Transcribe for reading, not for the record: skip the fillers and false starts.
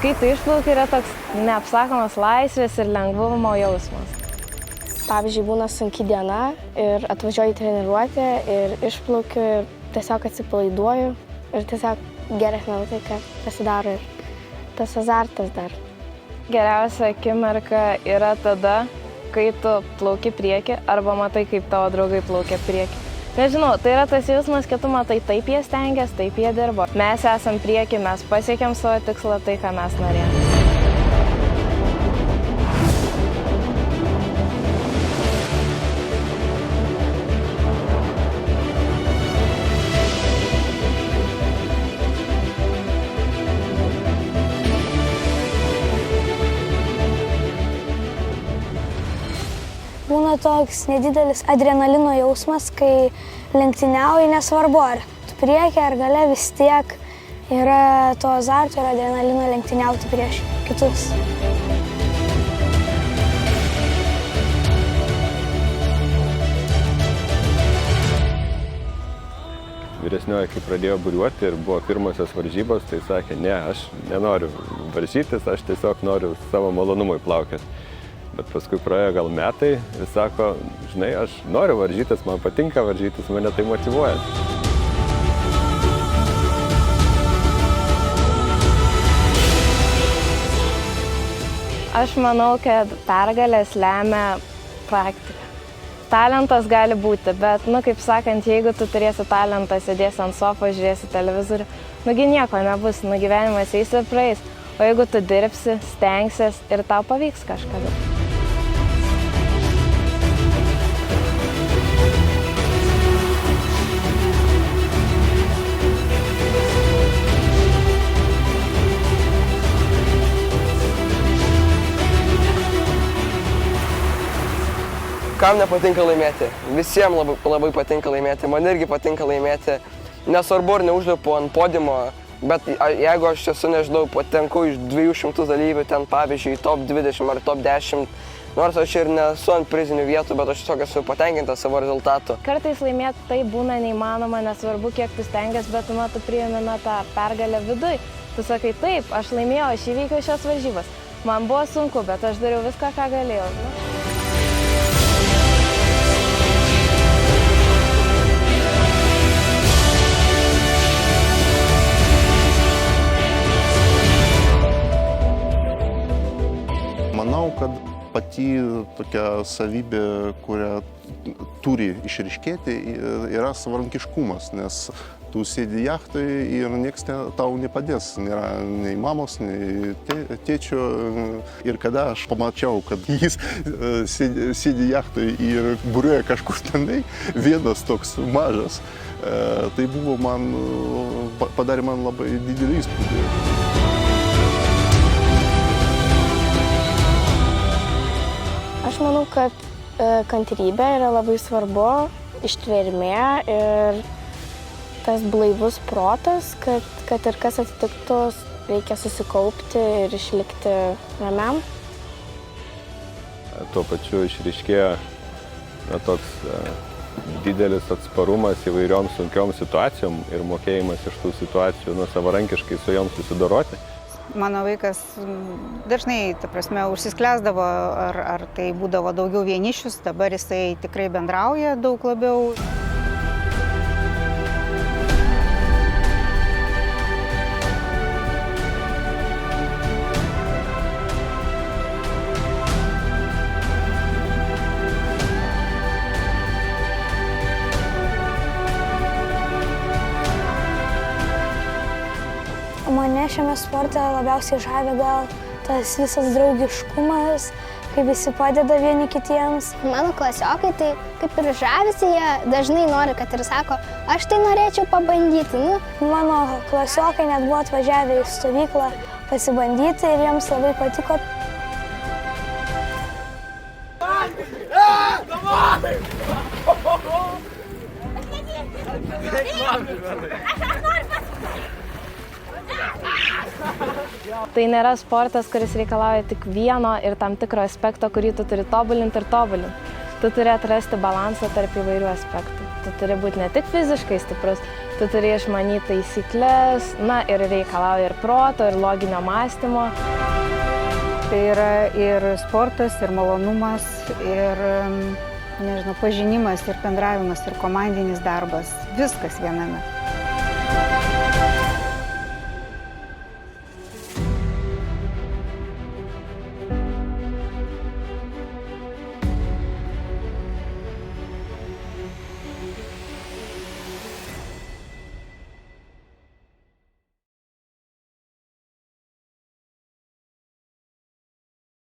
Kai tu išplauki, yra toks neapsakomas laisvės ir lengvumo jausmas. Pavyzdžiui, būna sunki diena ir atvažiuoju į treniruotę ir išplaukiu ir tiesiog atsipalaiduoju ir tiesiog geresnė nuotaika pasidaro ir tas azartas dar. Geriausia akimirka yra tada, kai tu plauki prieki arba matai, kaip tavo draugai plaukia prieki. Nežinau, tai yra tas jausmas, kad tu matai, taip jie stengiasi, taip jie dirbo. Mes esam prieki, mes pasiekėm savo tikslą, tai ką mes norėjome. Būna toks nedidelis adrenalino jausmas, kai lenktyniauji, nesvarbu ar tu prieki ar gale, vis tiek yra to azarto ir adrenalino lenktyniauti prieš kitus. Vyresnioji, kai pradėjo buriuoti ir buvo pirmosios varžybos, tai sakė, ne, aš nenoriu varžytis, aš tiesiog noriu savo malonumui plaukioti. Bet paskui praėjo gal metai ir sako, žinai, aš noriu varžytis, man patinka varžytis, mane tai motyvuoja. Aš manau, kad pergalės lemia praktika. Talentas gali būti, bet, kaip sakant, jeigu tu turėsi talentą, sėdėsi ant sofos, žiūrėsi televizorių, gi nieko nebus, gyvenimas eis ir praeis. O jeigu tu dirbsi, stengsies ir tau pavyks kažkada. Kam nepatinka laimėti? Visiems labai patinka laimėti, man irgi patinka laimėti. Nesvarbu, ar neužlipu ant podiumo, bet jeigu aš esu, nežinau, patenku iš 200 dalyvių, ten pavyzdžiui, top 20 ar top 10, nors aš ir nesu ant prizinių vietų, bet aš tiesiog esu patenkintas savo rezultatu. Kartais laimėti tai būna neįmanoma, nesvarbu, kiek tu stengiasi, bet tu priimi tą pergalę viduj. Tu sakai, taip, aš laimėjau, aš įveikiau šias varžybas. Man buvo sunku, bet aš dariau viską, ką galėjau. Manau, kad pati tokia savybė, kurią turi išryškėti, yra savarankiškumas, nes tu sėdi jachtoje ir nieks tau nepadės. Nėra nei mamos, nei tėčio. Ir kada aš pamačiau, kad jis sėdi jachtoje ir buriuoja kažkur tenai, vienas toks mažas, tai padarė man labai didelį įspūdį. Aš manau, kad kantrybė yra labai svarbu, ištvermė ir tas blaivus protas, kad ir kas atsitiktų, reikia susikaupti ir išlikti ramiam. Tuo pačiu išryškėjo toks didelis atsparumas įvairiom sunkiom situacijom ir mokėjimas iš tų situacijų savarankiškai su jom susidoroti. Mano vaikas dažnai, užsisklęsdavo, ar tai būdavo daugiau vienišius, dabar jisai tikrai bendrauja daug labiau. Mane šiame sporte labiausiai žavi gal tas visas draugiškumas, kai visi padeda vieni kitiems. Mano klasiokai tai kaip ir žavisi, jie dažnai nori, kad ir sako, aš tai norėčiau pabandyti. Mano klasiokai net buvo atvažiavę į stovyklą pasibandyti ir jiems labai patiko. Tai nėra sportas, kuris reikalauja tik vieno ir tam tikro aspekto, kurį tu turi tobulinti ir tobulinti. Tu turi atrasti balansą tarp įvairių aspektų. tu turi būti ne tik fiziškai stiprus, tu turi išmanyti taisyklės, na ir reikalauja ir proto, ir loginio mąstymo. Tai yra ir sportas, ir malonumas, ir, nežinau, pažinimas, ir bendravimas, ir komandinis darbas. Viskas viename.